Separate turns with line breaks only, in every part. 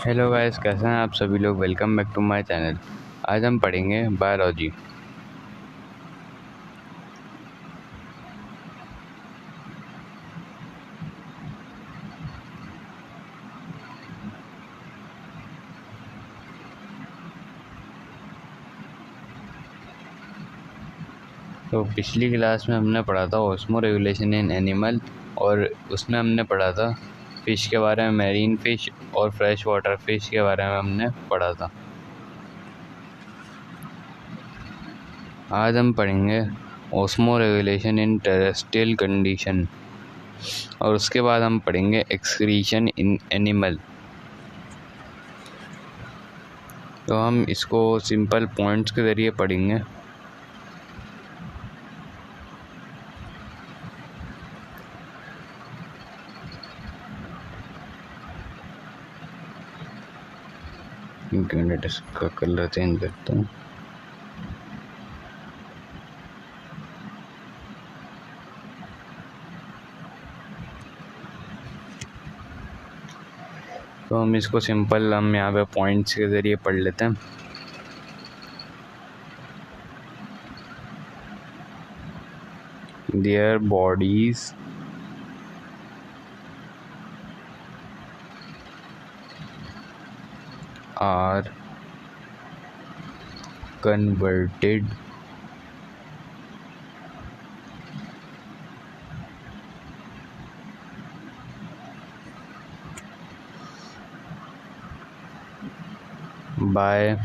Hello guys, कैसे हैं आप सभी लोग। Welcome back to my channel. आज हम पढ़ेंगे बायोलॉजी। तो पिछली क्लास में हमने पढ़ा था ऑस्मो रेगुलेशन इन एनिमल, और उसमें हमने पढ़ा था फ़िश के बारे में, मैरीन फ़िश और फ्रेश वाटर फ़िश के बारे में हमने पढ़ा था। आज हम पढ़ेंगे osmo regulation in terrestrial condition, और उसके बाद हम पढ़ेंगे एक्सक्रीशन इन एनिमल। तो हम इसको सिंपल पॉइंट्स के ज़रिए पढ़ेंगे। एक मिनट, इसका कलर चेंज करता हूँ। तो हम इसको सिंपल हम यहाँ पे पॉइंट्स के ज़रिए पढ़ लेते हैं। Their bodies are converted by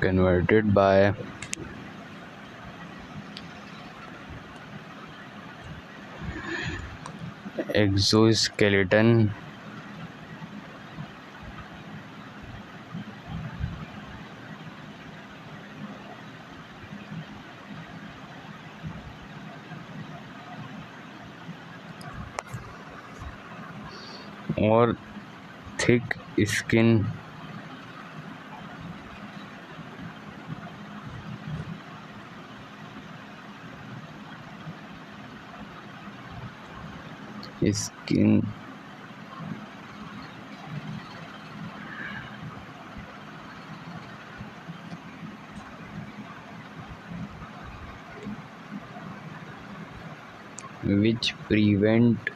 converted by exoskeleton or thick skin skin which prevent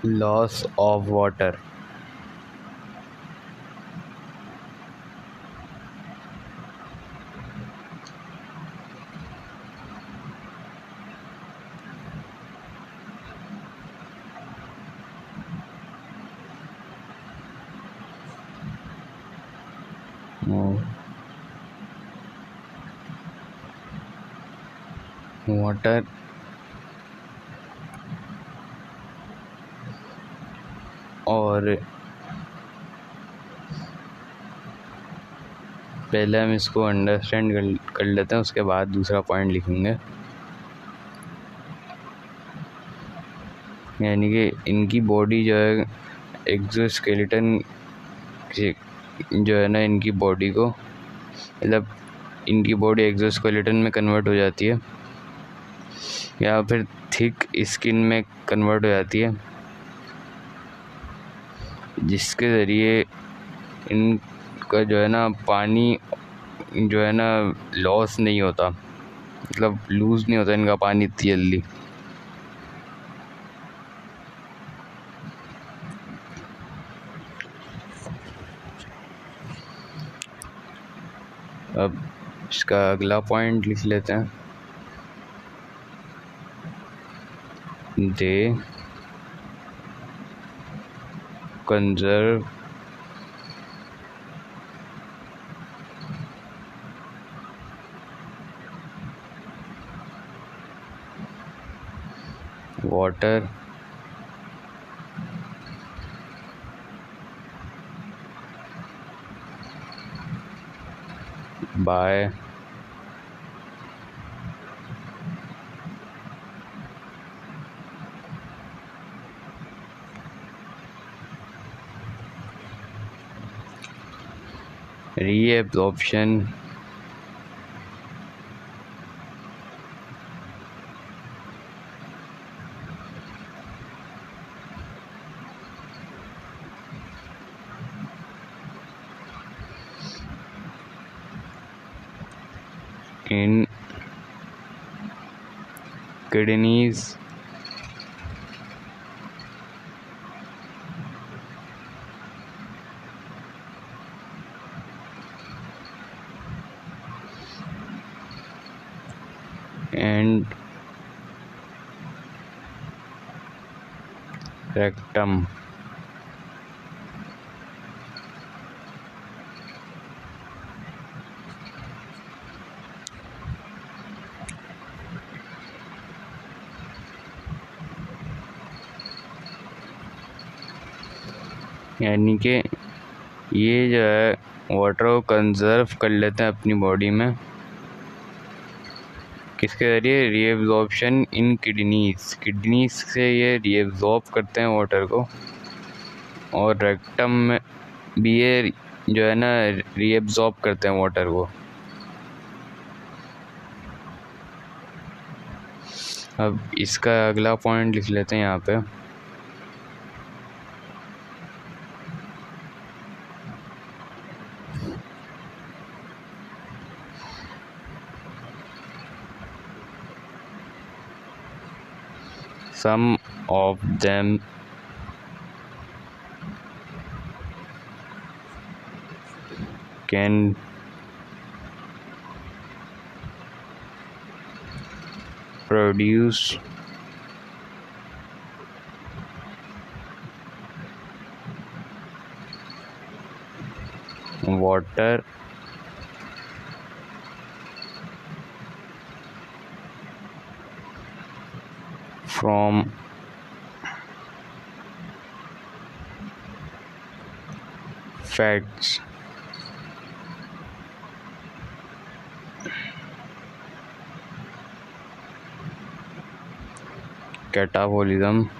loss of water। Water और पहले हम इसको अंडरस्टैंड कर लेते हैं, उसके बाद दूसरा पॉइंट लिखेंगे। यानी कि इनकी बॉडी जो है एक्सोस्केलेटन जो है ना, इनकी बॉडी को मतलब इनकी बॉडी एक्सोस्केलेटन में कन्वर्ट हो जाती है या फिर थिक स्किन में कन्वर्ट हो जाती है, जिसके ज़रिए इनका जो है ना पानी जो है ना लॉस नहीं होता, मतलब लूज़ नहीं होता इनका पानी इतनी जल्दी। अब इसका अगला पॉइंट लिख लेते हैं। दे conserve water by reabsorption in kidneys and rectum. यानी कि ये जो है वाटर को कंजर्व कर लेते हैं अपनी बॉडी में, किसके ज़रिए? रीएब्जॉर्प्शन इन किडनीज से ये रीएब्जॉर्ब करते हैं वाटर को, और रेक्टम में भी ये जो है ना रीएब्जॉर्ब करते हैं वाटर को। अब इसका अगला पॉइंट लिख लेते हैं यहाँ पे। Some of them can produce water from fats. Catabolism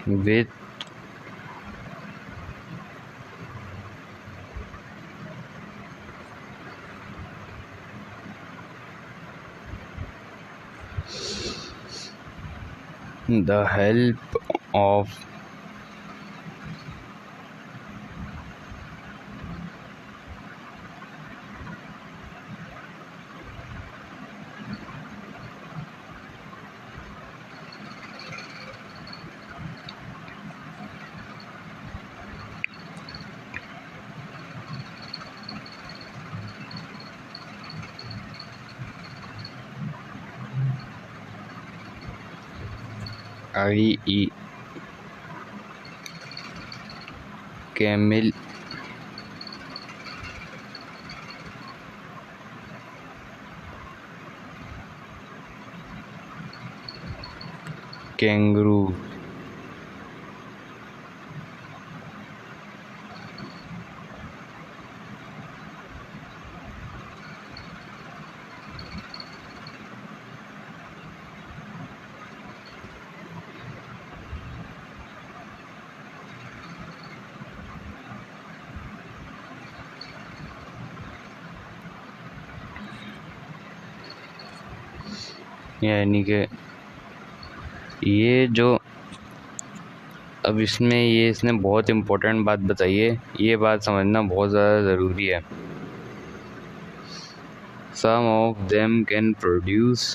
with the help of i.e. camel, kangaroo, यानी कि ये जो अब इसमें ये इसने बहुत इम्पोर्टेंट बात बताई है, ये बात समझना बहुत ज़्यादा ज़रूरी है। Some of them can produce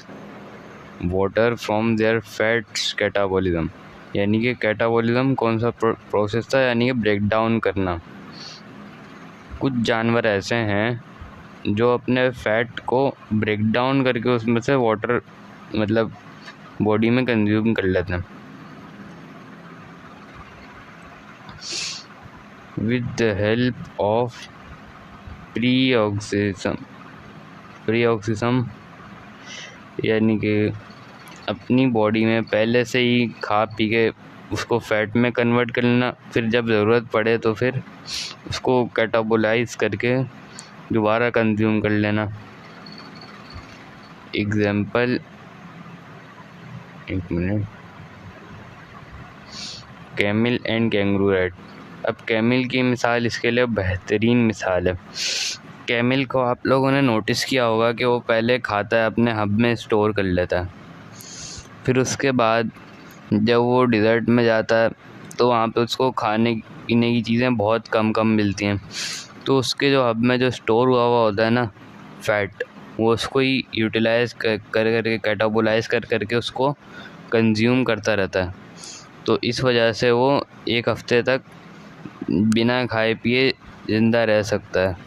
water from their fats catabolism, यानी कि कैटाबॉलिज्म कौन सा प्रोसेस था, यानी कि ब्रेक डाउन करना। कुछ जानवर ऐसे हैं जो अपने फैट को ब्रेक डाउन करके उसमें से वाटर मतलब बॉडी में कंज्यूम कर लेते हैं। विद द हेल्प ऑफ प्रीऑक्सीजम, यानी कि अपनी बॉडी में पहले से ही खा पी के उसको फैट में कन्वर्ट कर लेना, फिर जब ज़रूरत पड़े तो फिर उसको कैटाबोलाइज करके दोबारा कंज्यूम कर लेना। एग्जाम्पल, एक minute, camel and kangaroo rat. अब कैमिल की मिसाल इसके लिए बेहतरीन मिसाल है। कैमिल को आप लोगों ने नोटिस किया होगा कि वो पहले खाता है, अपने हब में स्टोर कर लेता है, फिर उसके बाद जब वो डिज़र्ट में जाता है तो वहाँ पे उसको खाने पीने की चीज़ें बहुत कम मिलती हैं, तो उसके जो हब में जो स्टोर हुआ होता है ना फैट, वो उसको ही यूटिलाइज कर करके कैटाबोलाइज कर करके उसको कंज्यूम करता रहता है। तो इस वजह से वो एक हफ्ते तक बिना खाए पिए ज़िंदा रह सकता है।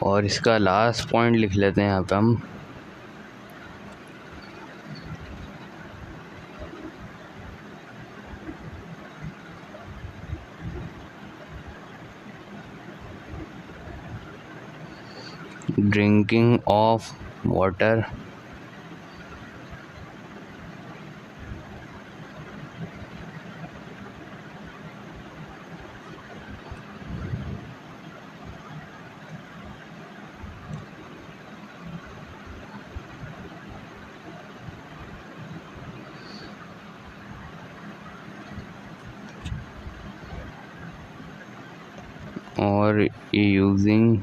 और इसका लास्ट पॉइंट लिख लेते हैं यहाँ पे हम। ड्रिंकिंग ऑफ वाटर और यूजिंग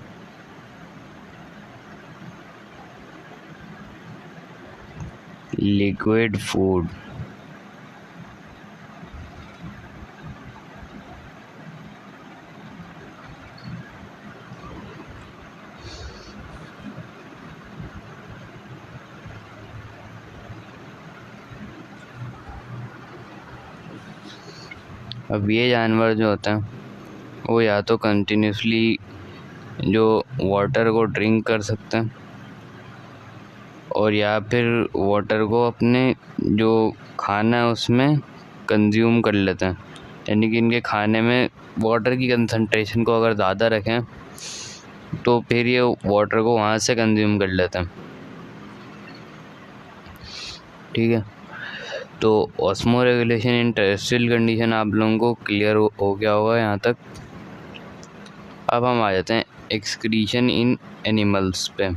लिक्विड फूड अब ये जानवर जो होते हैं वो या तो कंटिन्यूसली जो वाटर को ड्रिंक कर सकते हैं और या फिर वाटर को अपने जो खाना है उसमें कंज्यूम कर लेते हैं, यानी कि इनके खाने में वाटर की कंसंट्रेशन को अगर ज़्यादा रखें तो फिर ये वाटर को वहाँ से कंज्यूम कर लेते हैं। ठीक है, तो osmo regulation in terrestrial condition आप लोगों को क्लियर हो गया होगा यहाँ तक। अब हम आ जाते हैं एक्सक्रीशन इन एनिमल्स पे।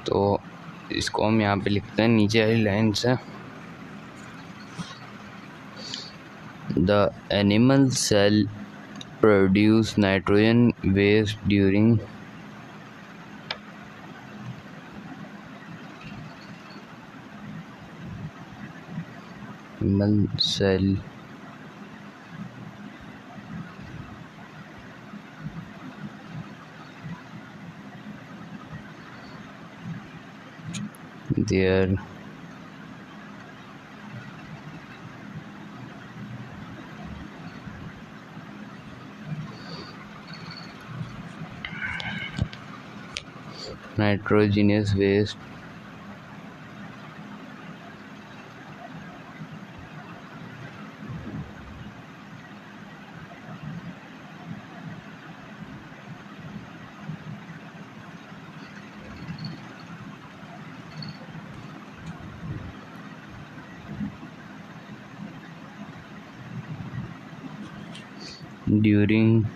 तो इसको हम यहाँ पे लिखते हैं नीचे वाली लाइन से। The animal cell produce nitrogen waste during animal cell their nitrogenous waste during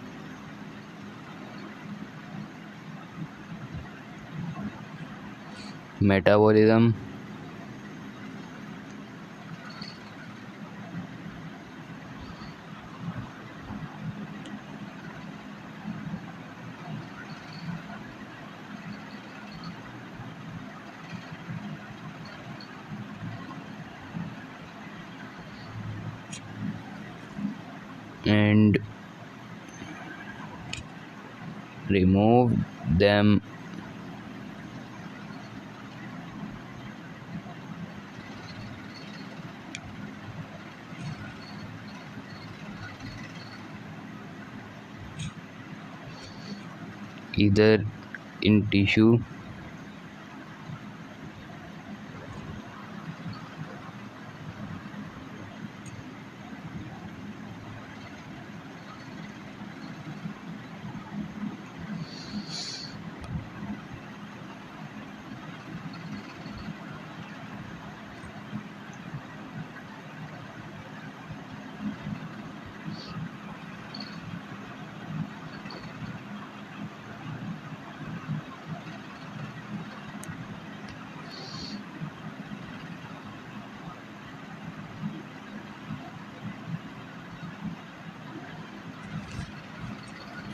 metabolism and remove them either in tissue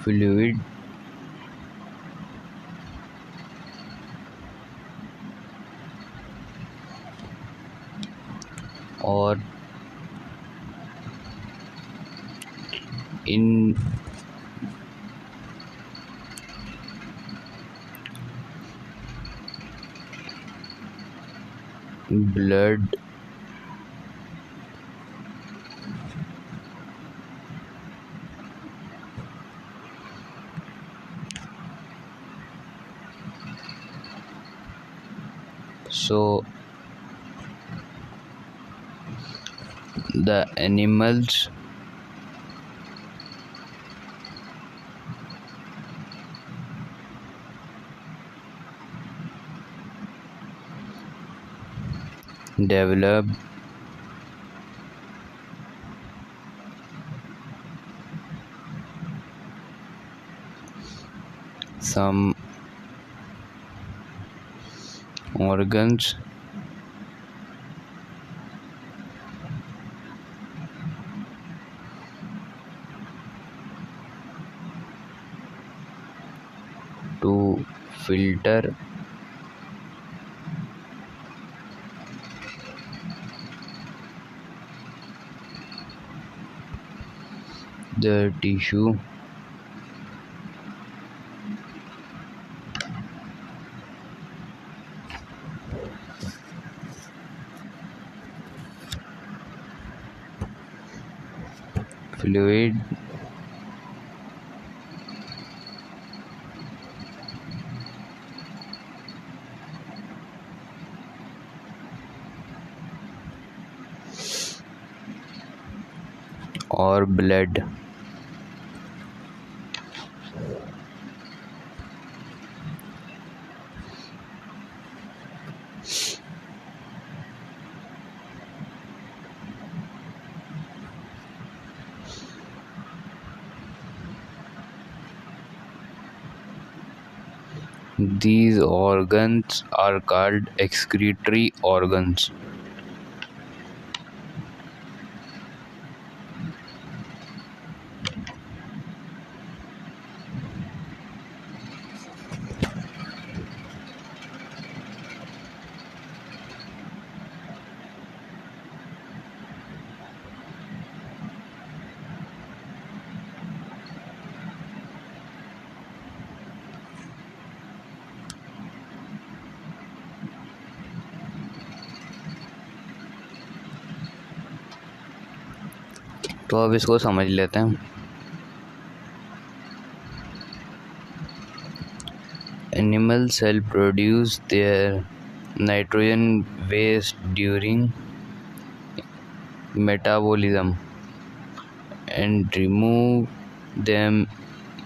fluid or in blood so the animals develop some organs to filter the tissue fluid or blood. These organs are called excretory organs. तो अब इसको समझ लेते हैं। Animal cell produce their nitrogen waste during metabolism and remove them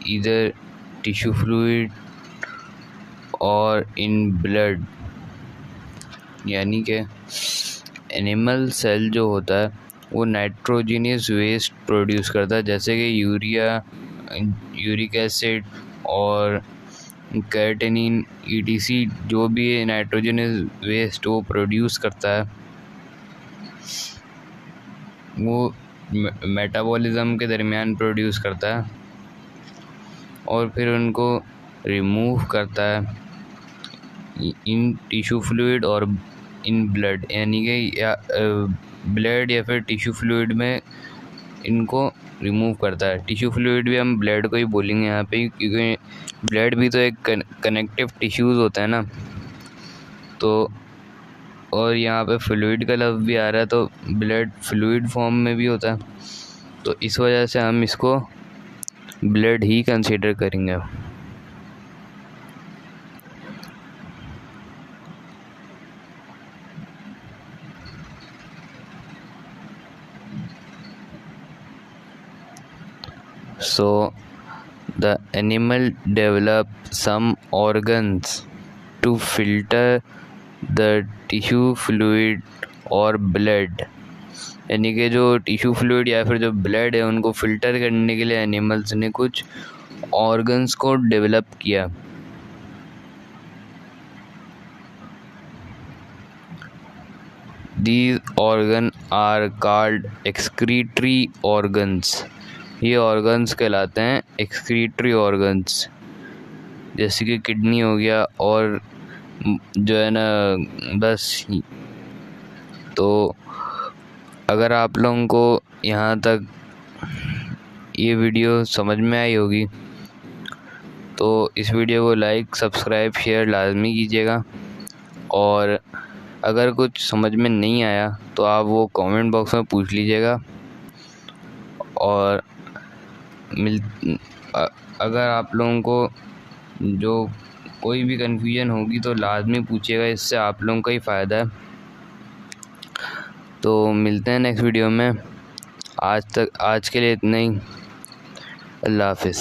either tissue fluid or in blood। यानी कि animal cell जो होता है वो नाइट्रोजिनियस वेस्ट प्रोड्यूस करता है, जैसे कि यूरिया, यूरिक एसिड और कैटनिन ईटीसी। जो भी नाइट्रोजिनियस वेस्ट वो प्रोड्यूस करता है वो मेटाबॉलिज्म के दरमियान प्रोड्यूस करता है और फिर उनको रिमूव करता है इन टिश्यू फ्लूइड और इन ब्लड, यानी कि या ब्लड या फिर टिश्यू फ्लूइड में इनको रिमूव करता है। टिश्यू फ्लूइड भी हम ब्लड को ही बोलेंगे यहाँ पे, क्योंकि ब्लड भी तो एक कनेक्टिव टिश्यूज़ होता है ना। तो और यहाँ पे फ्लूइड का लफ्ज़ भी आ रहा है, तो ब्लड फ्लूइड फॉर्म में भी होता है, तो इस वजह से हम इसको ब्लड ही कंसीडर करेंगे। So the animal develop some organs to filter the tissue fluid और ब्लड, यानी कि जो टिश्यू फ्लूइड या फिर जो ब्लड है उनको फिल्टर करने के लिए एनिमल्स ने कुछ ऑर्गन्स को डेवलप किया। These organs are called excretory organs। ये ऑर्गन्स कहलाते हैं एक्सक्रीटरी ऑर्गन्स, जैसे कि किडनी हो गया और जो है ना बस। तो अगर आप लोगों को यहाँ तक ये वीडियो समझ में आई होगी तो इस वीडियो को लाइक, सब्सक्राइब, शेयर लाजमी कीजिएगा। और अगर कुछ समझ में नहीं आया तो आप वो कमेंट बॉक्स में पूछ लीजिएगा। और अगर आप लोगों को जो कोई भी कन्फ्यूजन होगी तो लाजमी पूछिएगा, इससे आप लोगों का ही फ़ायदा है। तो मिलते हैं नेक्स्ट वीडियो में। आज के लिए इतना ही। अल्लाह हाफिज़।